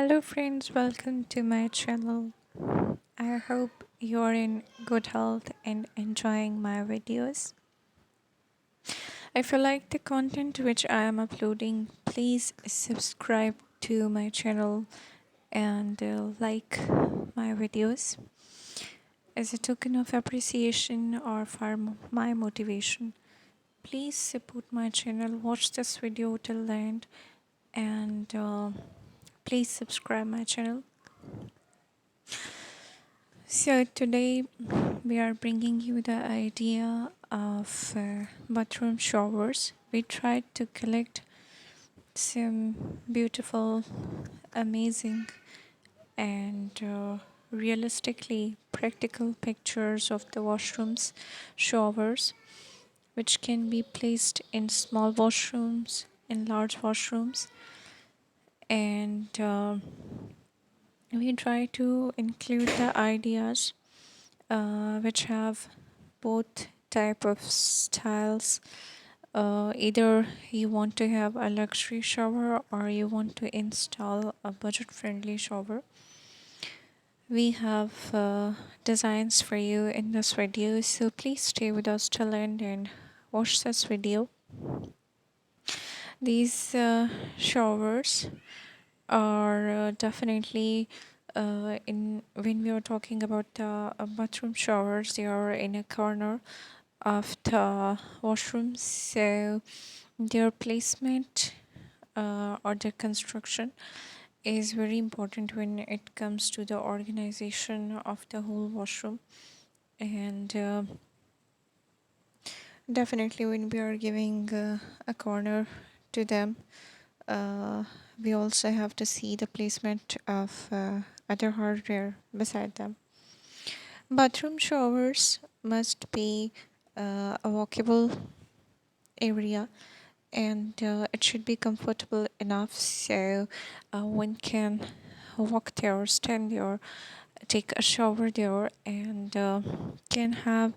Hello friends, welcome to my channel. I hope you're in good health and enjoying my videos. If you like the content which I am uploading, please subscribe to my channel and like my videos as a token of appreciation or for my motivation. Please support my channel, watch this video till the end, and please subscribe my channel. So today we are bringing you the idea of bathroom showers. We tried to collect some beautiful, amazing, and realistically practical pictures of the washrooms, showers, which can be placed in small washrooms, in large washrooms, and we try to include the ideas which have both type of styles. Either you want to have a luxury shower or you want to install a budget friendly shower. We have designs for you in this video, so please stay with us till end and watch this video. These showers are definitely in when we are talking about bathroom showers, they are in a corner of the washrooms, so their placement or their construction is very important when it comes to the organization of the whole washroom. And definitely when we are giving a corner to them, uh, we also have to see the placement of other hardware beside them. Bathroom showers must be a walkable area, and it should be comfortable enough so one can walk there, stand there, take a shower there, and can have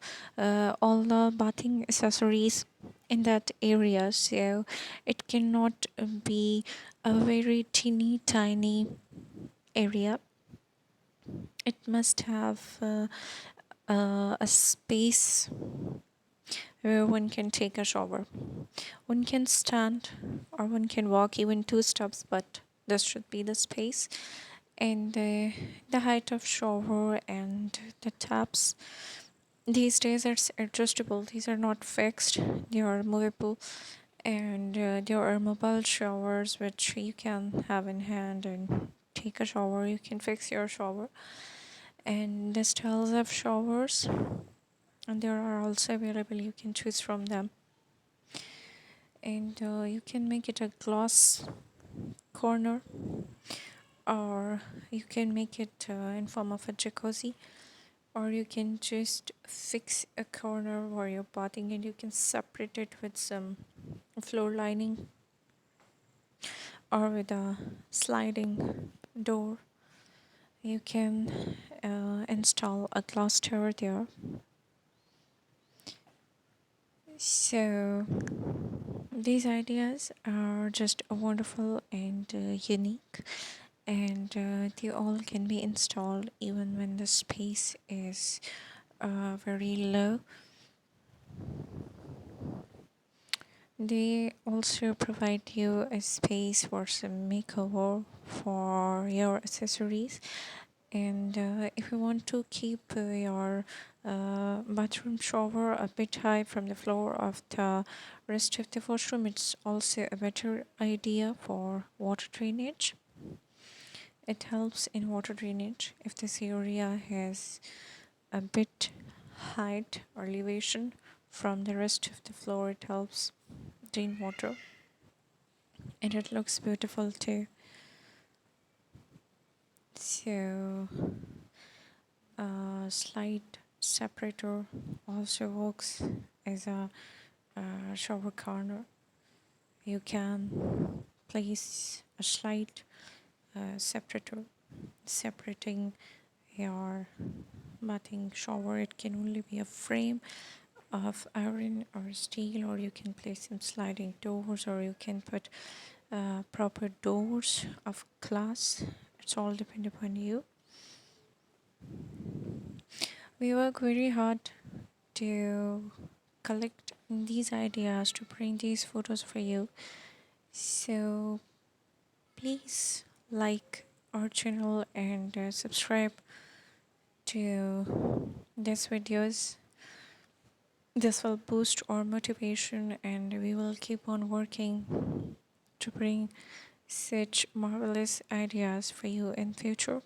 all the bathing accessories in that area. So it cannot be a very teeny tiny area. It must have a space where one can take a shower. One can stand or one can walk even two steps, but this should be the space. And the height of shower and the taps these days are adjustable. These are not fixed, they are movable, and there are mobile showers which you can have in hand and take a shower. You can fix your shower, and the styles of showers, and there are also available. You can choose from them, and you can make it a gloss corner, or you can make it in form of a jacuzzi, or you can just fix a corner where you're bathing and you can separate it with some floor lining or with a sliding door. You can install a glass tower there. So these ideas are just wonderful and unique, and they all can be installed even when the space is very low. They also provide you a space for some makeover for your accessories, and if you want to keep your bathroom shower a bit high from the floor of the rest of the washroom, it's also a better idea for water drainage. It helps in water drainage if this area has a bit height or elevation from the rest of the floor. It helps drain water, and it looks beautiful too. So a slide separator also works as a shower corner. You can place a slide separator separating your bathing shower. It can only be a frame of iron or steel, or you can place some sliding doors, or you can put proper doors of glass It's all depend upon you. We work very hard to collect these ideas to bring these photos for you. So please like our channel and subscribe to these videos. This will boost our motivation and we will keep on working to bring such marvelous ideas for you in future.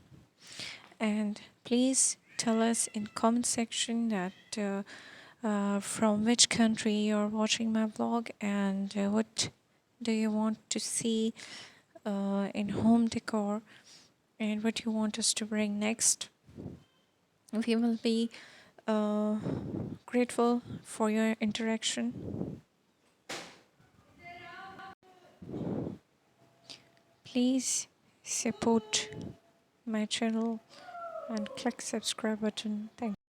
And please tell us in comment section that from which country you're watching my vlog and what do you want to see in home decor and what you want us to bring next. We will be uh, grateful for your interaction. Please support my channel and click subscribe button. Thank you.